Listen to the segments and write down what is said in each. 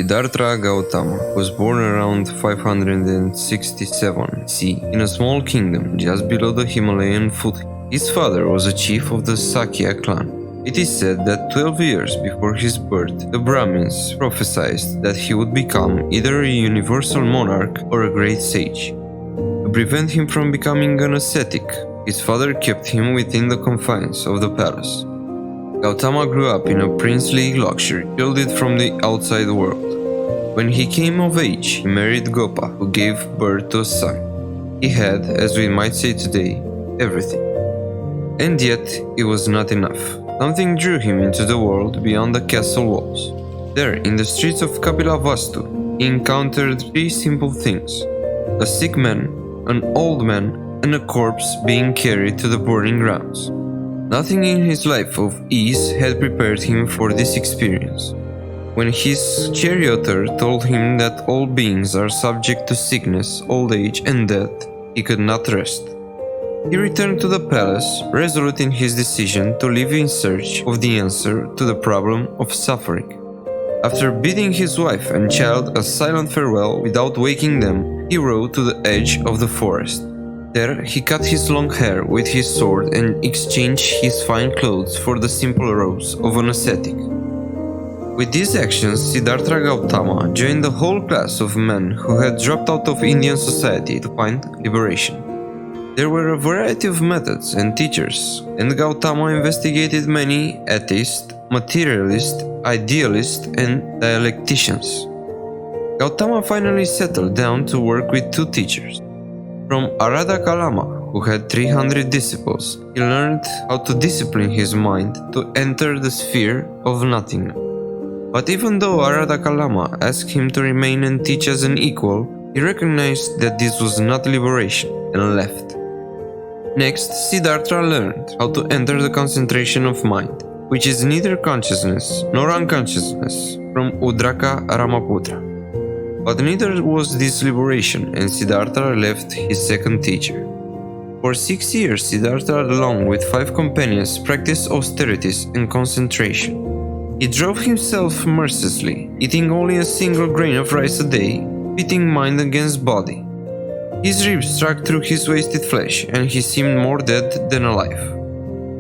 Siddhartha Gautama was born around 567 CE in a small kingdom just below the Himalayan foothills. His father was a chief of the Sakya clan. It is said that 12 years before his birth, the Brahmins prophesied that he would become either a universal monarch or a great sage. To prevent him from becoming an ascetic, his father kept him within the confines of the palace. Gautama grew up in a princely luxury, shielded from the outside world. When he came of age, he married Gopa, who gave birth to a son. He had, as we might say today, everything. And yet, it was not enough. Something drew him into the world beyond the castle walls. There, in the streets of Kapilavastu, he encountered three simple things: a sick man, an old man, and a corpse being carried to the burning grounds. Nothing in his life of ease had prepared him for this experience. When his charioteer told him that all beings are subject to sickness, old age, and death, he could not rest. He returned to the palace, resolute in his decision to live in search of the answer to the problem of suffering. After bidding his wife and child a silent farewell without waking them, he rode to the edge of the forest. There, he cut his long hair with his sword and exchanged his fine clothes for the simple robes of an ascetic. With these actions, Siddhartha Gautama joined the whole class of men who had dropped out of Indian society to find liberation. There were a variety of methods and teachers, and Gautama investigated many atheists, materialists, idealists, and dialecticians. Gautama finally settled down to work with two teachers. From Arada Kalama, who had 300 disciples, he learned how to discipline his mind to enter the sphere of nothingness. But even though Arada Kalama asked him to remain and teach as an equal, he recognized that this was not liberation and left. Next, Siddhartha learned how to enter the concentration of mind, which is neither consciousness nor unconsciousness, from Udraka Ramaputra. But neither was this liberation, and Siddhartha left his second teacher. For 6 years, Siddhartha, along with 5 companions, practiced austerities and concentration. He drove himself mercilessly, eating only a single grain of rice a day, pitting mind against body. His ribs struck through his wasted flesh, and he seemed more dead than alive.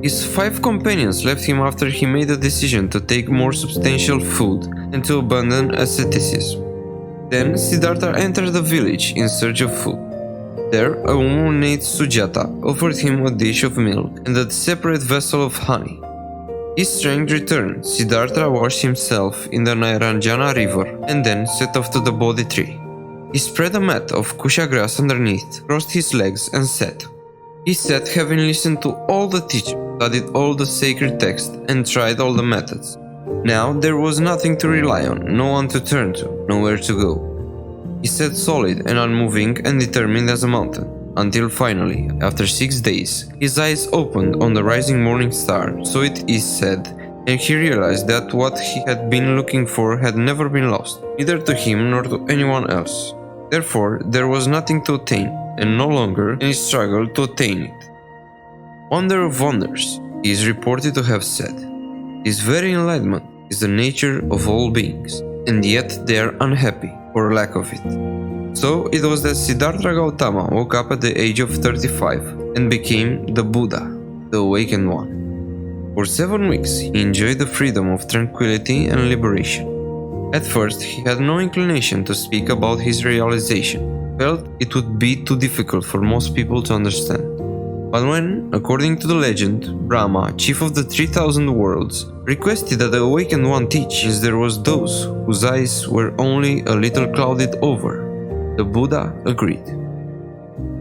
His 5 companions left him after he made a decision to take more substantial food and to abandon asceticism. Then Siddhartha entered the village in search of food. There, a woman named Sujata offered him a dish of milk and a separate vessel of honey. His strength returned. Siddhartha washed himself in the Nairanjana river and then set off to the Bodhi tree. He spread a mat of kusha grass underneath, crossed his legs, and sat. He sat having listened to all the teachers, studied all the sacred texts, and tried all the methods. Now there was nothing to rely on, no one to turn to, nowhere to go. He sat solid and unmoving and determined as a mountain, until finally, after 6 days, his eyes opened on the rising morning star, so it is said, and he realized that what he had been looking for had never been lost, neither to him nor to anyone else. Therefore, there was nothing to attain, and no longer any struggle to attain it. Wonder of wonders, he is reported to have said. This very enlightenment is the nature of all beings, and yet they are unhappy for lack of it. So it was that Siddhartha Gautama woke up at the age of 35 and became the Buddha, the awakened one. For 7 weeks he enjoyed the freedom of tranquility and liberation. At first he had no inclination to speak about his realization, felt it would be too difficult for most people to understand. But when, according to the legend, Brahma, chief of the 3000 worlds, requested that the awakened one teach, since there was those whose eyes were only a little clouded over, the Buddha agreed.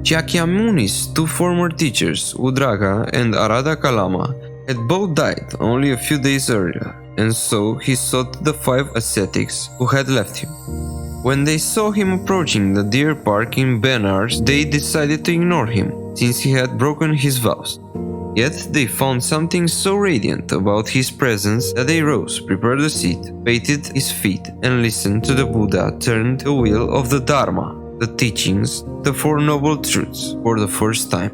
Shakyamuni's 2 former teachers, Udraka and Arada Kalama, had both died only a few days earlier, and so he sought the 5 ascetics who had left him. When they saw him approaching the deer park in Benares, they decided to ignore him, since he had broken his vows. Yet they found something so radiant about his presence that they rose, prepared a seat, bathed his feet, and listened to the Buddha turn the wheel of the Dharma, the teachings, the 4 noble truths, for the first time.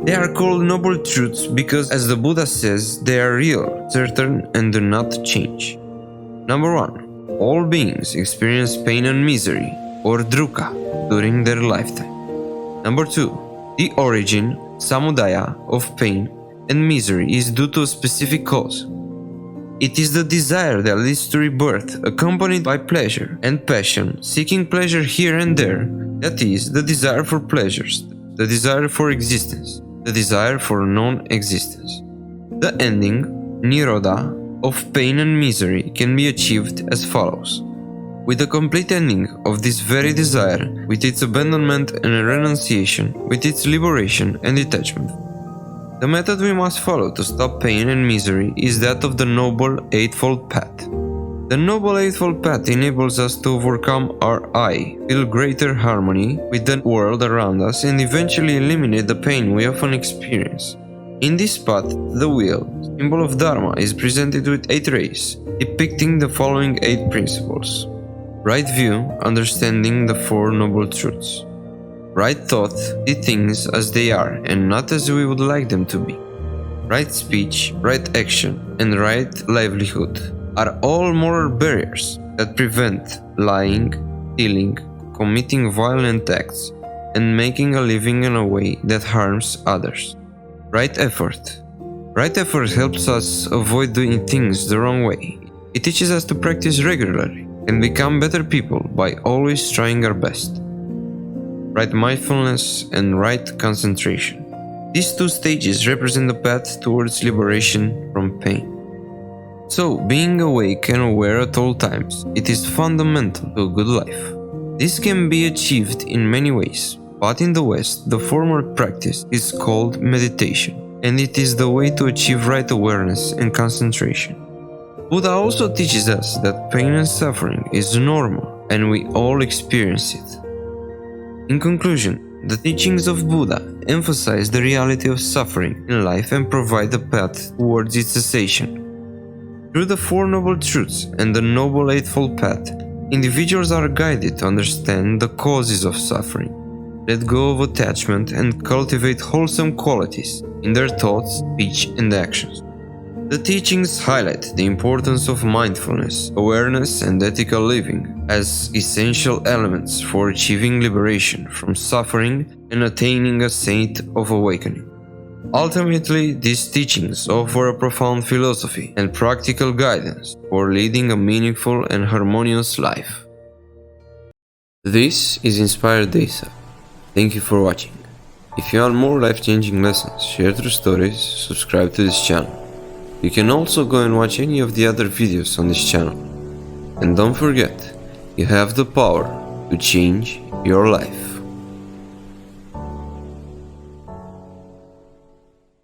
They are called noble truths because, as the Buddha says, they are real, certain, and do not change. Number 1. All beings experience pain and misery, or dukkha, during their lifetime. Number 2. The origin, samudaya, of pain and misery is due to a specific cause. It is the desire that leads to rebirth, accompanied by pleasure and passion, seeking pleasure here and there, that is, the desire for pleasures, the desire for existence, the desire for non-existence. The ending, nirodha, of pain and misery can be achieved as follows. With the complete ending of this very desire, with its abandonment and renunciation, with its liberation and detachment. The method we must follow to stop pain and misery is that of the Noble Eightfold Path. The Noble Eightfold Path enables us to overcome our I, feel greater harmony with the world around us, and eventually eliminate the pain we often experience. In this path, the wheel, symbol of Dharma, is presented with 8 rays, depicting the following 8 principles. Right view, understanding the 4 noble truths. Right thought, see things as they are and not as we would like them to be. Right speech, right action, and right livelihood are all moral barriers that prevent lying, stealing, committing violent acts, and making a living in a way that harms others. Right effort. Right effort helps us avoid doing things the wrong way. It teaches us to practice regularly and become better people by always trying our best. Right mindfulness and right concentration. These 2 stages represent the path towards liberation from pain. So, being awake and aware at all times, it is fundamental to a good life. This can be achieved in many ways. But in the West, the former practice is called meditation, and it is the way to achieve right awareness and concentration. Buddha also teaches us that pain and suffering is normal, and we all experience it. In conclusion, the teachings of Buddha emphasize the reality of suffering in life and provide a path towards its cessation. Through the 4 noble truths and the Noble Eightfold Path, individuals are guided to understand the causes of suffering, let go of attachment, and cultivate wholesome qualities in their thoughts, speech, and actions. The teachings highlight the importance of mindfulness, awareness, and ethical living as essential elements for achieving liberation from suffering and attaining a state of awakening. Ultimately, these teachings offer a profound philosophy and practical guidance for leading a meaningful and harmonious life. This is Inspired Data. Thank you for watching. If you want more life-changing lessons, share true stories, subscribe to this channel. You can also go and watch any of the other videos on this channel. And don't forget, you have the power to change your life.